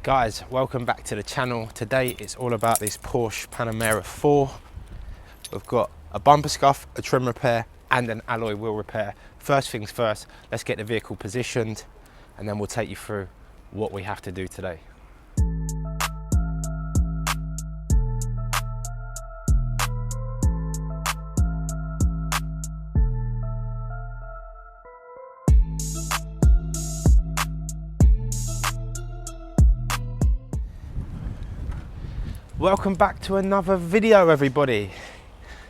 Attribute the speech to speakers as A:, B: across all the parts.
A: Guys, welcome back to the channel. Today it's all about this Porsche Panamera 4. We've got a bumper scuff, a trim repair and an alloy wheel repair. First things first, let's get the vehicle positioned and then we'll take you through what we have to do today. Welcome back to another video, everybody.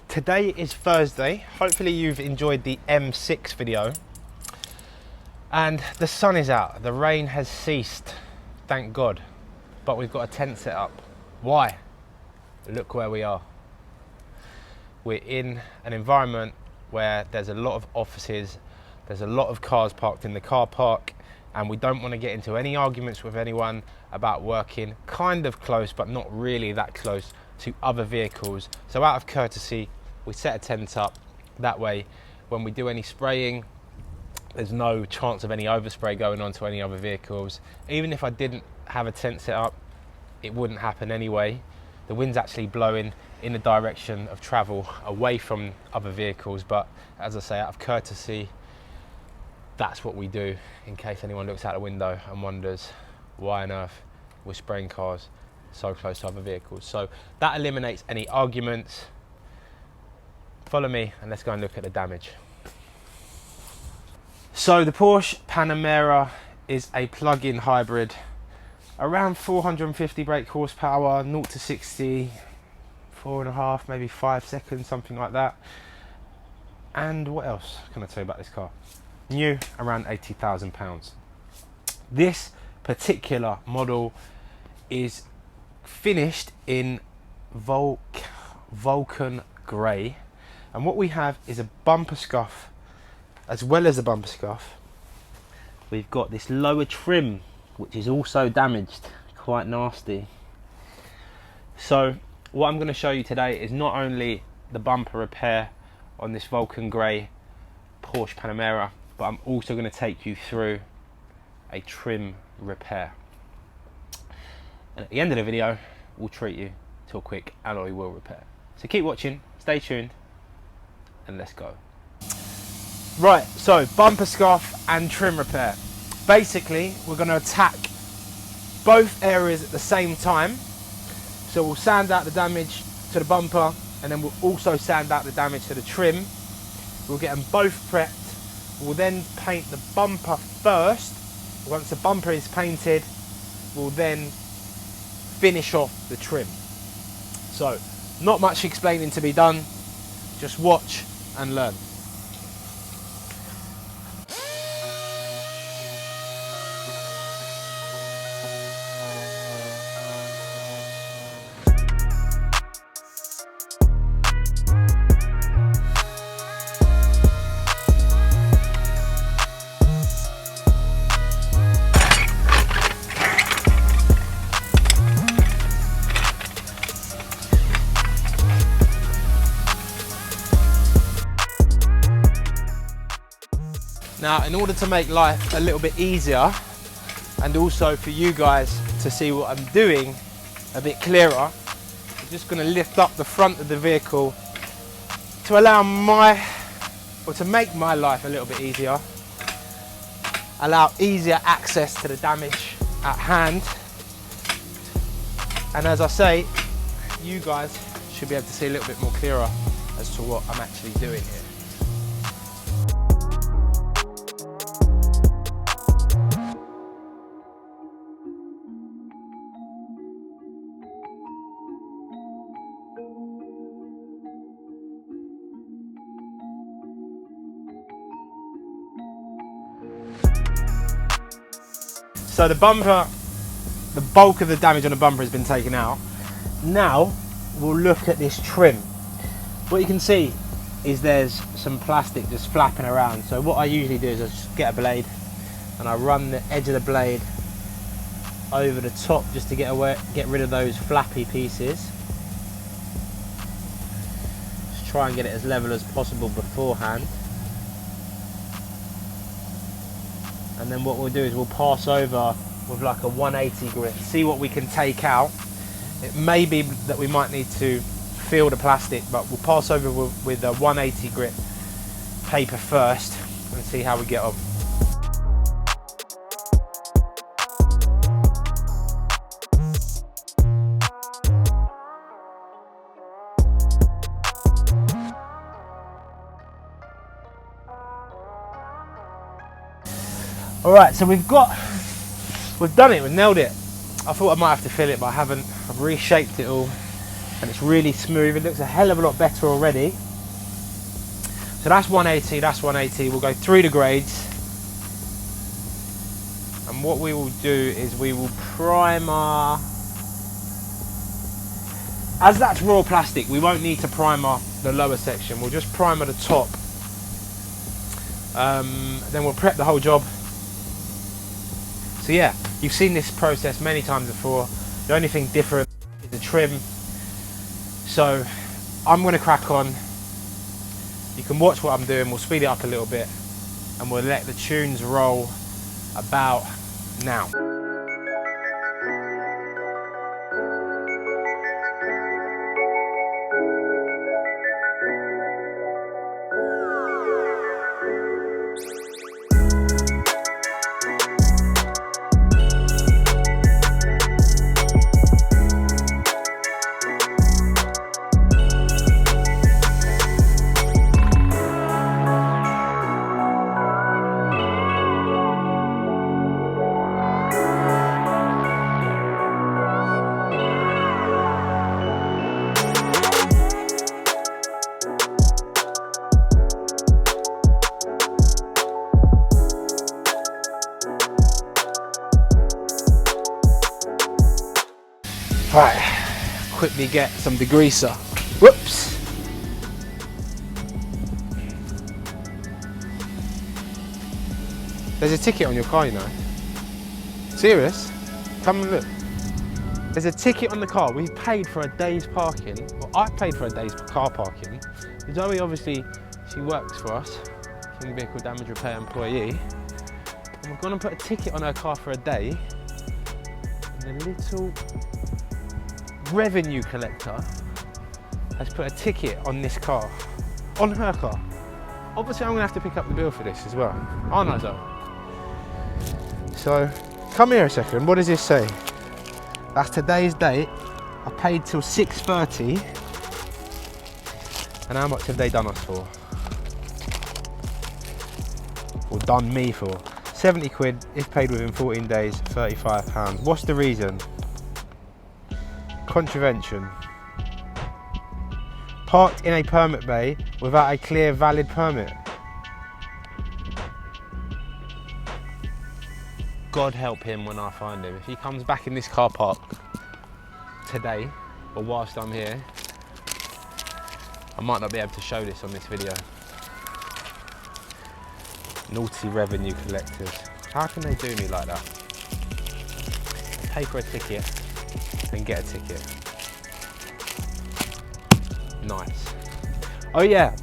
A: Today is Thursday. Hopefully you've enjoyed the M6 video. And the sun is out. The rain has ceased, thank God. But we've got a tent set up. Why? Look where we are. We're in an environment where there's a lot of offices, there's a lot of cars parked in the car park, and we don't want to get into any arguments with anyone about working kind of close, but not really that close to other vehicles. So out of courtesy, we set a tent up. That way, when we do any spraying, there's no chance of any overspray going on to any other vehicles. Even if I didn't have a tent set up, it wouldn't happen anyway. The wind's actually blowing in the direction of travel away from other vehicles, but as I say, out of courtesy, that's what we do in case anyone looks out the window and wonders why on earth we're spraying cars so close to other vehicles. So that eliminates any arguments. Follow me and let's go and look at the damage. So the Porsche Panamera is a plug-in hybrid, around 450 brake horsepower, 0 to 60, 4.5, maybe 5 seconds, something like that. And what else can I tell you about this car? New, around £80,000. This particular model is finished in Vulcan grey, and what we have is a bumper scuff. As well as the bumper scuff, we've got this lower trim which is also damaged, quite nasty. So what I'm going to show you today is not only the bumper repair on this Vulcan grey Porsche Panamera, but I'm also going to take you through a trim repair. And at the end of the video, we'll treat you to a quick alloy wheel repair. So keep watching, stay tuned, and let's go. Right, so bumper scuff and trim repair. Basically, we're going to attack both areas at the same time. So we'll sand out the damage to the bumper, and then we'll also sand out the damage to the trim. We'll get them both prepped. We'll then paint the bumper first. Once the bumper is painted, we'll then finish off the trim. So, not much explaining to be done. Just watch and learn. Now, in order to make life a little bit easier and also for you guys to see what I'm doing a bit clearer, I'm just going to lift up the front of the vehicle to allow to make my life a little bit easier, allow easier access to the damage at hand, and as I say, you guys should be able to see a little bit more clearer as to what I'm actually doing here. So the bumper, the bulk of the damage on the bumper has been taken out. Now we'll look at this trim. What you can see is there's some plastic just flapping around. So what I usually do is I just get a blade and I run the edge of the blade over the top just to get rid of those flappy pieces. Just try and get it as level as possible beforehand. And then what we'll do is we'll pass over with like a 180 grit, see what we can take out. It may be that we might need to feel the plastic, but we'll pass over with a 180 grit paper first and see how we get on. Alright, so we've done it, we've nailed it. I thought I might have to fill it, but I haven't. I've reshaped it all and it's really smooth. It looks a hell of a lot better already. So that's 180, that's 180. We'll go through the grades. And what we will do is we will primer. As that's raw plastic, we won't need to primer the lower section. We'll just primer the top. Then we'll prep the whole job. So yeah, you've seen this process many times before. The only thing different is the trim. So I'm going to crack on. You can watch what I'm doing. We'll speed it up a little bit and we'll let the tunes roll about now. Right, quickly get some degreaser. Whoops. There's a ticket on your car, you know. Serious? Come and look. There's a ticket on the car. We paid for a day's parking. Well, I paid for a day's car parking. Zoe, obviously, she works for us. She's a vehicle damage repair employee. And we're gonna put a ticket on her car for a day. And the little revenue collector has put a ticket on this car, on her car. Obviously I'm gonna have to pick up the bill for this as well, aren't I, Zoe? So, come here a second, what does this say? That's today's date. I paid till 6:30. And how much have they done us for? Or done me for? 70 quid, if paid within 14 days, £35. What's the reason? Contravention. Parked in a permit bay without a clear valid permit. God help him when I find him. If he comes back in this car park today, or whilst I'm here, I might not be able to show this on this video. Naughty revenue collectors. How can they do me like that? Pay for a ticket, then get a ticket. Nice. Oh yeah,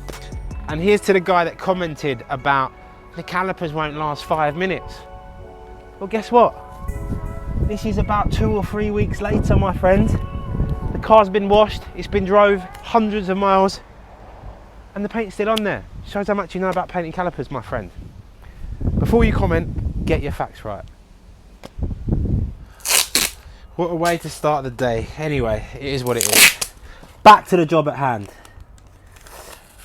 A: and here's to the guy that commented about the calipers won't last 5 minutes. Well, guess what? This is about 2 or 3 weeks later, my friend. The car's been washed, it's been drove hundreds of miles, and the paint's still on there. Shows how much you know about painting calipers, my friend. Before you comment, get your facts right. What a way to start the day. Anyway, it is what it is. Back to the job at hand.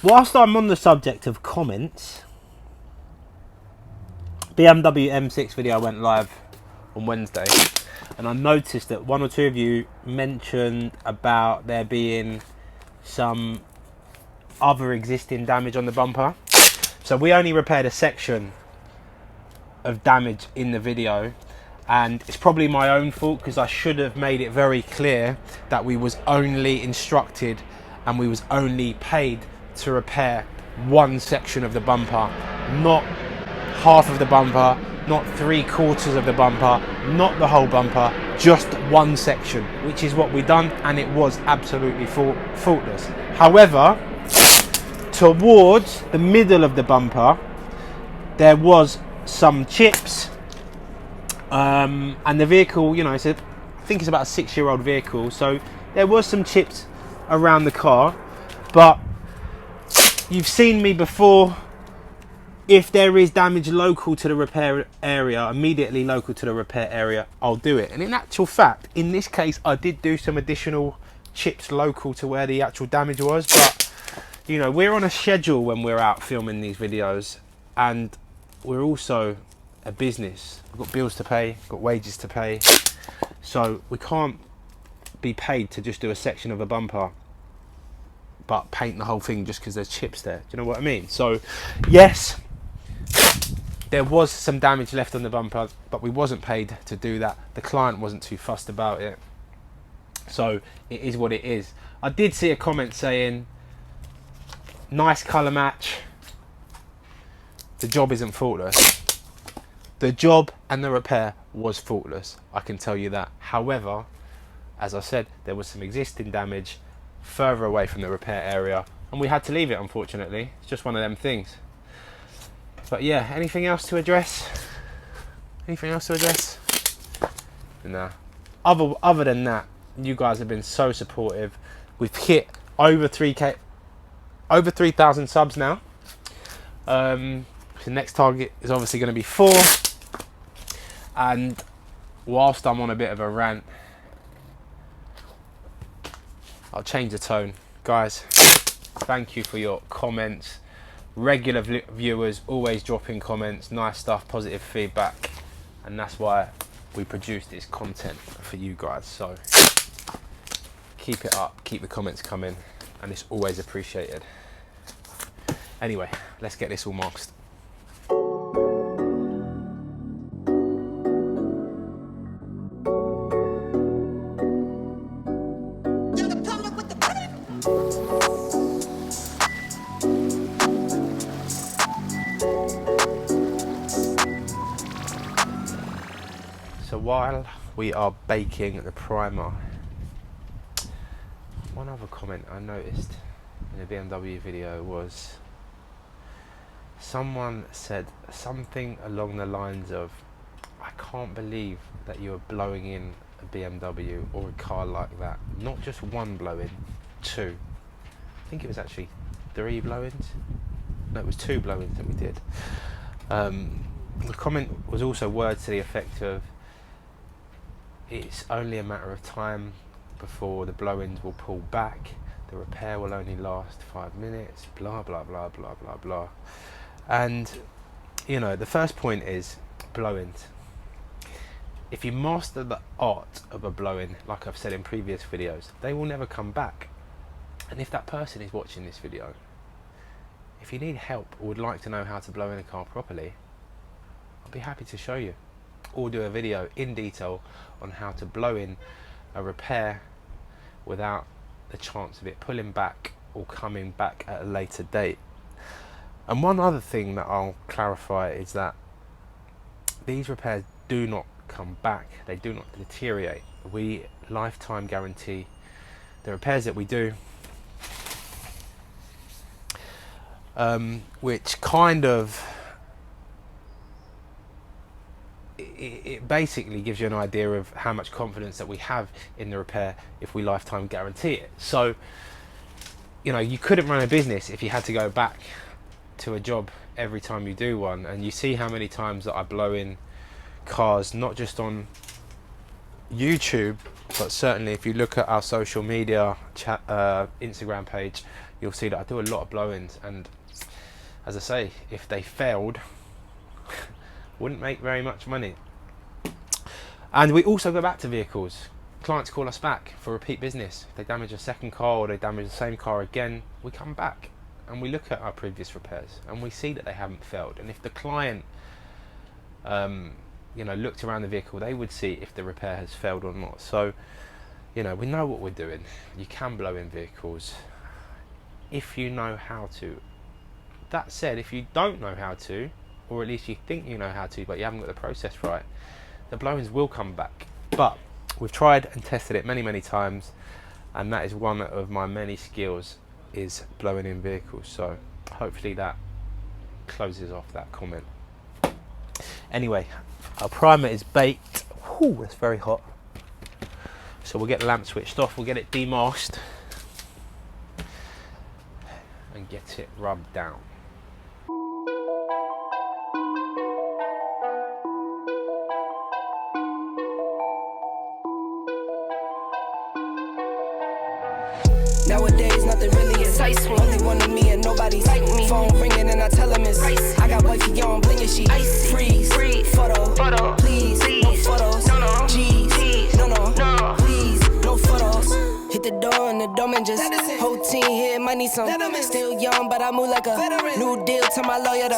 A: Whilst I'm on the subject of comments, BMW M6 video went live on Wednesday, and I noticed that 1 or 2 of you mentioned about there being some other existing damage on the bumper. So we only repaired a section of damage in the video, and it's probably my own fault because I should have made it very clear that we was only instructed and we was only paid to repair one section of the bumper, not half of the bumper, not 3/4 of the bumper, not the whole bumper, just one section, which is what we done, and it was absolutely faultless. However, towards the middle of the bumper there was some chips And the vehicle, you know, I think it's about a 6-year-old vehicle, so there was some chips around the car, but you've seen me before. If there is damage local to the repair area, immediately local to the repair area, I'll do it. And in actual fact, in this case, I did do some additional chips local to where the actual damage was. But, you know, we're on a schedule when we're out filming these videos, and we're also a business. We've got bills to pay, got wages to pay. So we can't be paid to just do a section of a bumper, but paint the whole thing just because there's chips there. Do you know what I mean? So, yes, there was some damage left on the bumper, but we wasn't paid to do that. The client wasn't too fussed about it. So it is what it is. I did see a comment saying, nice colour match. The job isn't faultless. The job and the repair was faultless, I can tell you that. However, as I said, there was some existing damage further away from the repair area, and we had to leave it, unfortunately. It's just one of them things. But yeah, anything else to address? Anything else to address? Nah. Other than that, you guys have been so supportive. We've hit over 3K, over 3,000 subs now. The next target is obviously going to be 4. And whilst I'm on a bit of a rant, I'll change the tone. Guys, thank you for your comments. Regular viewers always dropping comments, nice stuff, positive feedback, and that's why we produce this content for you guys. So keep it up, keep the comments coming, and it's always appreciated. Anyway, let's get this all masked. So while we are baking the primer, one other comment I noticed in the BMW video was someone said something along the lines of, I can't believe that you are blowing in a BMW or a car like that. Not just one blow-in, 2. I think it was actually 3 blow-ins. No, it was 2 blow-ins that we did. The comment was also words to the effect of, it's only a matter of time before the blow-ins will pull back, the repair will only last 5 minutes, blah blah blah blah blah blah. And you know, the first point is blow-ins. If you master the art of a blow-in, like I've said in previous videos, they will never come back. And if that person is watching this video, if you need help or would like to know how to blow in a car properly, I'll be happy to show you, or do a video in detail on how to blow in a repair without the chance of it pulling back or coming back at a later date. And one other thing that I'll clarify is that these repairs do not come back, they do not deteriorate. We lifetime guarantee the repairs that we do, which kind of it basically gives you an idea of how much confidence that we have in the repair if we lifetime guarantee it. So, you know, you couldn't run a business if you had to go back to a job every time you do one. And you see how many times that I blow in cars, not just on YouTube, but certainly if you look at our social media Instagram page, you'll see that I do a lot of blow-ins. And as I say, if they failed, wouldn't make very much money. And we also go back to vehicles. Clients call us back for repeat business. If they damage a second car or they damage the same car again, we come back and we look at our previous repairs and we see that they haven't failed. And if the client you know, looked around the vehicle, they would see if the repair has failed or not. So, you know, we know what we're doing. You can blow in vehicles if you know how to. That said, if you don't know how to, or at least you think you know how to, but you haven't got the process right, the blow-ins will come back. But we've tried and tested it many times, and that is one of my many skills, is blowing in vehicles. So hopefully that closes off that comment. Anyway, Our primer is baked. Whew, it's very hot. So we'll get the lamp switched off, we'll get it demasked and get it rubbed down.
B: Nowadays, nothing really excites me. Only one of me and nobody's like me. Phone ringing and I tell him it's ice. I got wifey on blingin' she icy. Freeze, photo, please, no photos. No, G's, no, please, no photos. Hit the door and the doorman just whole team here might need some. Still young, but I move like a veteran. New deal to my lawyer to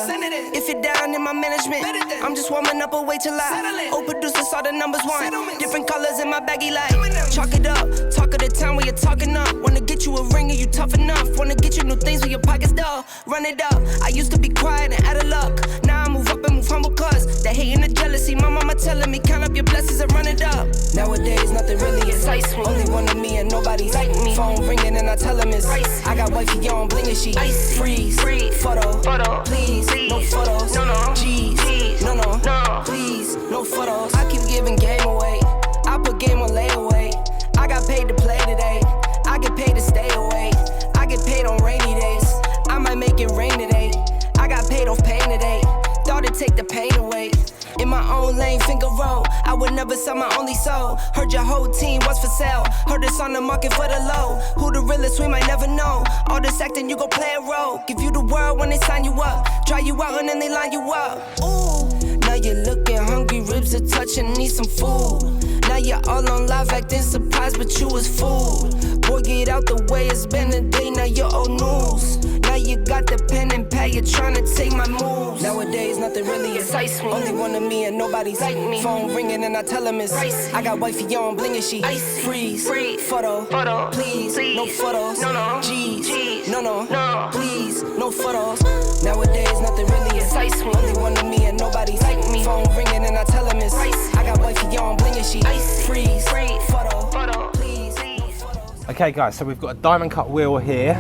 B: if you're down in my management, I'm just warming up, wait till I old producers saw the numbers one. Different colors in my baggy light. Chalk it up, talk of the town where you're talking up. Wanna get you a ring and you tough enough. Wanna get you new things with your pockets dull. Run it up. I used to be quiet and out of luck. Now I move up and move humble cause the hate and the jealousy. My mama telling me count up your blessings and run it up. Nowadays nothing really excites me. Only one of me and nobody's like me. Phone ringing and I tell him it's ice. I got wifey on blingin' she freeze, photo, please, no photos. No, G's, no, please, no photos. I keep giving game away. I put game on layaway. I got paid to play today. I get paid to stay away. I get paid on rainy days. I might make it rain today. I got paid off pain today. Thought it'd take the pain away. In my own lane, finger roll. I would never sell my only soul. Heard your whole team was for sale. Heard it's on the market for the low. Who the realest, we might never know. All this acting, you gon' play a role. Give you the world when they sign you up. Try you out and then they line you up. Ooh, now you're looking hungry, ribs are touching, need some food. Now you're all on live acting surprised, but you was fooled. Boy, get out the way, it's been a day, now you're old news. Now you got the pen and pad, you're trying to take my moves. Nowadays, nothing really excites me. Only one of me and nobody's like me. Phone ringing and I tell him it's ice. I got wifey on blingin' she freeze, photo, please, no photos. No, G's, no, please, no photos. Nowadays, nothing really excites me. Only one of me and nobody's like me. Phone ringing and I tell him it's ice. I got wifey on blingin' she freeze, photo, please, no photos.
A: Okay guys, so we've got a diamond cut wheel here.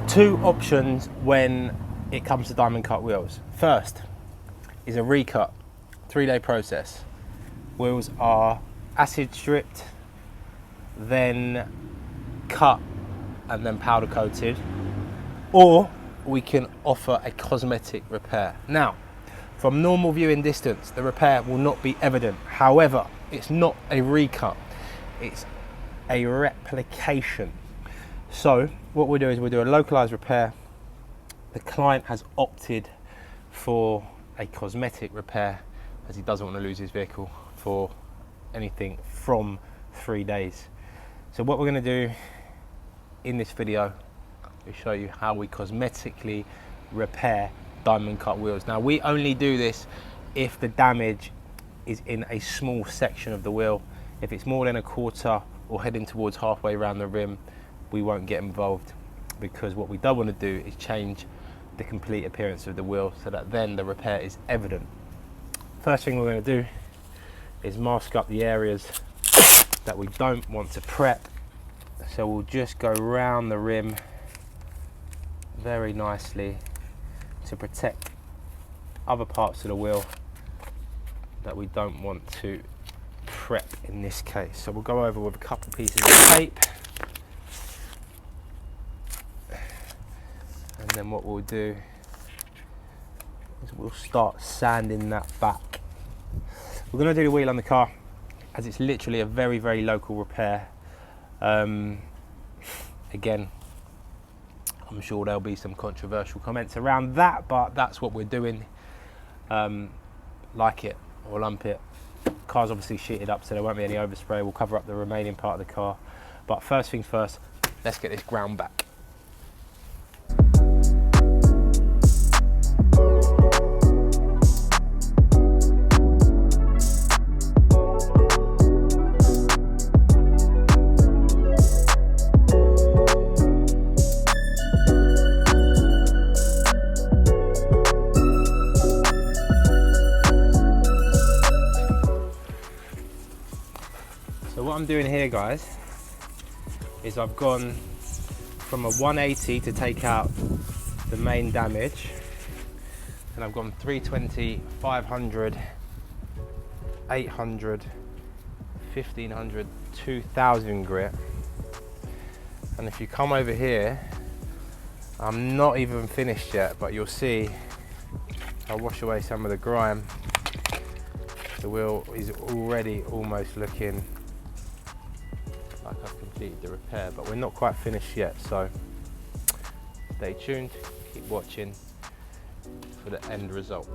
A: Two options when it comes to diamond cut wheels. First is a recut, 3-day process. Wheels are acid stripped, then cut and then powder coated. Or we can offer a cosmetic repair. Now, from normal viewing distance, the repair will not be evident. However, it's not a recut, it's a replication. So what we'll do is we'll do a localized repair. The client has opted for a cosmetic repair as he doesn't want to lose his vehicle for anything from 3 days. So what we're going to do in this video is show you how we cosmetically repair diamond cut wheels. Now we only do this if the damage is in a small section of the wheel. If it's more than a quarter or heading towards halfway around the rim, we won't get involved, because what we don't want to do is change the complete appearance of the wheel so that then the repair is evident. First thing we're going to do is mask up the areas that we don't want to prep. So we'll just go round the rim very nicely to protect other parts of the wheel that we don't want to prep in this case. So we'll go over with a couple pieces of tape, and then what we'll do is we'll start sanding that back. We're going to do the wheel on the car as it's literally a very, very local repair. Again, I'm sure there'll be some controversial comments around that, but that's what we're doing. Like it or lump it. Car's obviously sheeted up, so there won't be any overspray. We'll cover up the remaining part of the car. But first things first, let's get this ground back. What I'm doing here, guys, is I've gone from a 180 to take out the main damage, and I've gone 320, 500, 800, 1500, 2000 grit. And if you come over here, I'm not even finished yet, but you'll see I'll wash away some of the grime. The wheel is already almost looking like I've completed the repair, but we're not quite finished yet, so stay tuned, keep watching for the end result.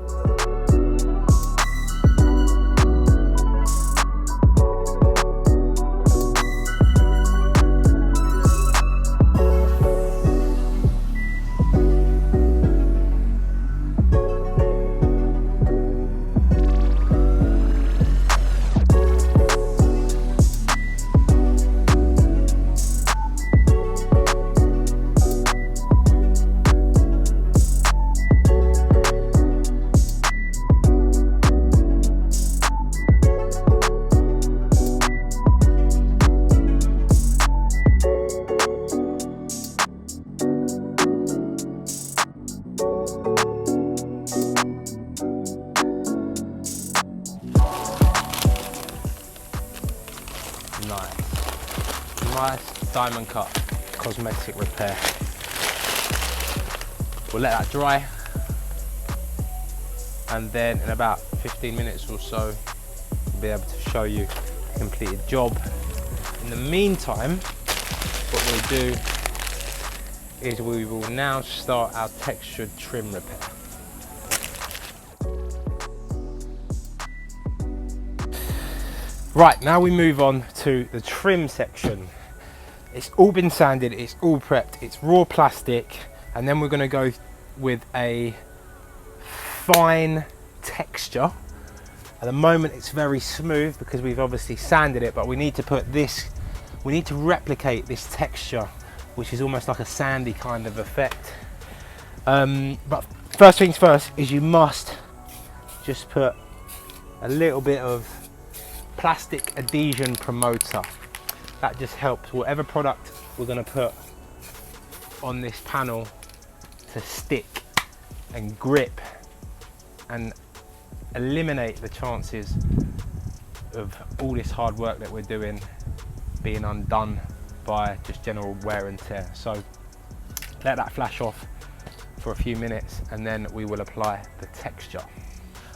A: Nice diamond cut cosmetic repair. We'll let that dry, and then in about 15 minutes or so we'll be able to show you a completed job. In the meantime, what we'll do is we will now start our textured trim repair. Right, now we move on to the trim section. It's all been sanded, it's all prepped, it's raw plastic, and then we're going to go with a fine texture. At the moment it's very smooth because we've obviously sanded it, but we need to replicate this texture, which is almost like a sandy kind of effect. But first things first is you must just put a little bit of plastic adhesion promoter. That just helps whatever product we're going to put on this panel to stick and grip and eliminate the chances of all this hard work that we're doing being undone by just general wear and tear. So let that flash off for a few minutes and then we will apply the texture.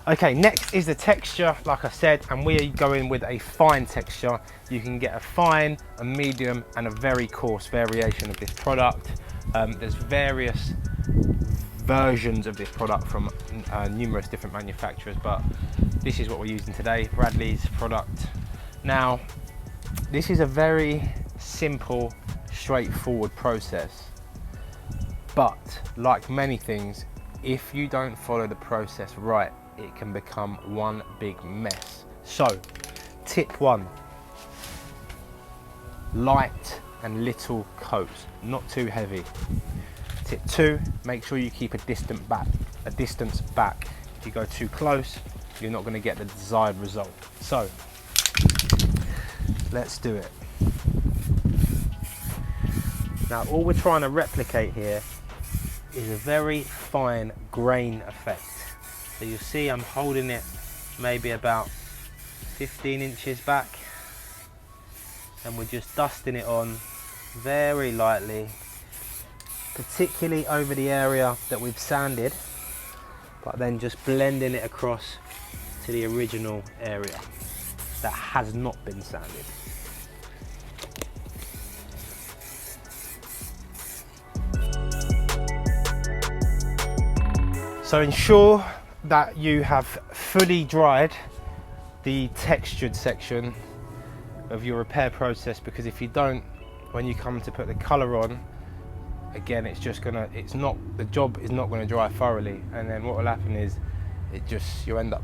A: Okay, next is the texture, like I said, and we are going with a fine texture. You can get a fine, a medium, and a very coarse variation of this product. There's various versions of this product from numerous different manufacturers, but this is what we're using today, Bradley's product. Now, this is a very simple, straightforward process, but like many things, if you don't follow the process right, it can become one big mess. So, tip 1, light and little coats, not too heavy. Tip 2, make sure you keep a distance back. If you go too close, you're not going to get the desired result. So, let's do it. Now, all we're trying to replicate here is a very fine grain effect. So you'll see I'm holding it maybe about 15 inches back, and we're just dusting it on very lightly, particularly over the area that we've sanded, but then just blending it across to the original area that has not been sanded. So ensure that you have fully dried the textured section of your repair process, because if you don't, when you come to put the colour on, again the job is not going to dry thoroughly, and then what will happen is you end up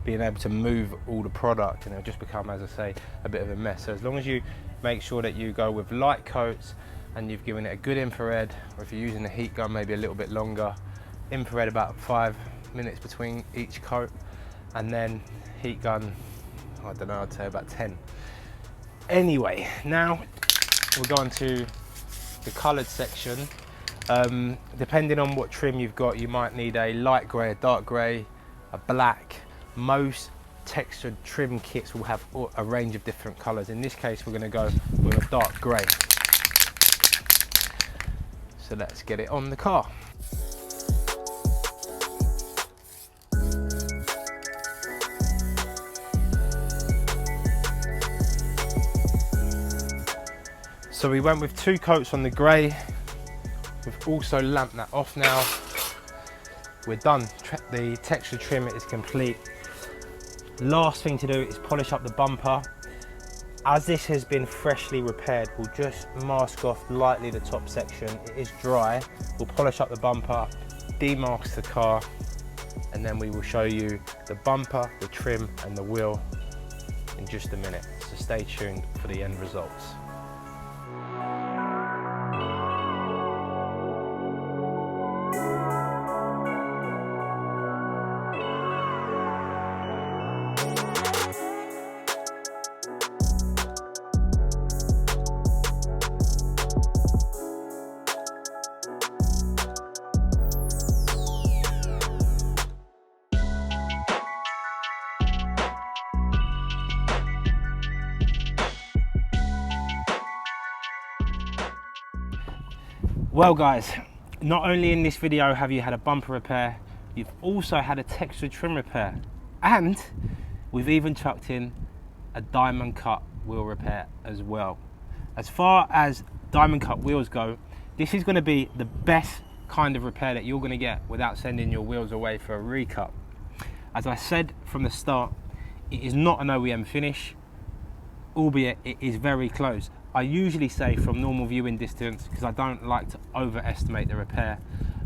A: being able to move all the product and it'll just become, as I say, a bit of a mess. So as long as you make sure that you go with light coats and you've given it a good infrared, or if you're using a heat gun, maybe a little bit longer, infrared about 5 minutes between each coat, and then heat gun, I don't know, I'd say about 10. Anyway, now we're going to the coloured section, Depending on what trim you've got, you might need a light grey, a dark grey, a black. Most textured trim kits will have a range of different colours. In this case, we're going to go with a dark grey. So let's get it on the car. So we went with 2 coats on the grey. We've also lamped that off now. We're done. The texture trim is complete. Last thing to do is polish up the bumper. As this has been freshly repaired, we'll just mask off lightly the top section. It is dry. We'll polish up the bumper, demask the car, and then we will show you the bumper, the trim, and the wheel in just a minute. So stay tuned for the end results. Well guys, not only in this video have you had a bumper repair, you've also had a textured trim repair, and we've even chucked in a diamond cut wheel repair as well. As far as diamond cut wheels go, this is going to be the best kind of repair that you're going to get without sending your wheels away for a recut. As I said from the start, it is not an OEM finish, albeit it is very close. I usually say from normal viewing distance because I don't like to overestimate the repair,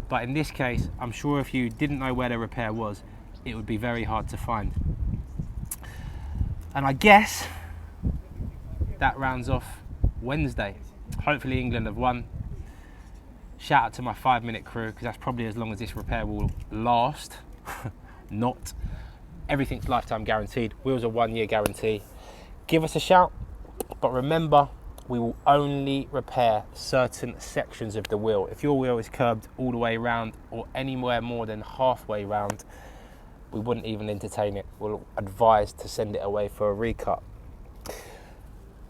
A: but in this case I'm sure if you didn't know where the repair was, it would be very hard to find. And I guess that rounds off Wednesday. Hopefully England have won. Shout out to my 5-minute crew, because that's probably as long as this repair will last. Not. Everything's lifetime guaranteed. Wheels are 1 year guarantee. Give us a shout, but remember, we will only repair certain sections of the wheel. If your wheel is curved all the way around or anywhere more than halfway round, we wouldn't even entertain it. We'll advise to send it away for a recut.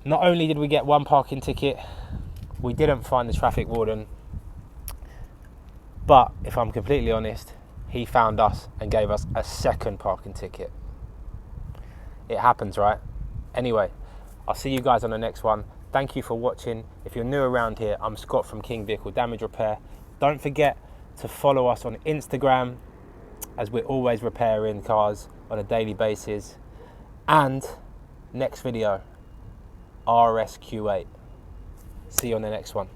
A: Not only did we get 1 parking ticket, we didn't find the traffic warden, but if I'm completely honest, he found us and gave us a 2nd parking ticket. It happens, right? Anyway, I'll see you guys on the next one. Thank you for watching. If you're new around here, I'm Scott from King Vehicle Damage Repair. Don't forget to follow us on Instagram, as we're always repairing cars on a daily basis. And next video, RSQ8. See you on the next one.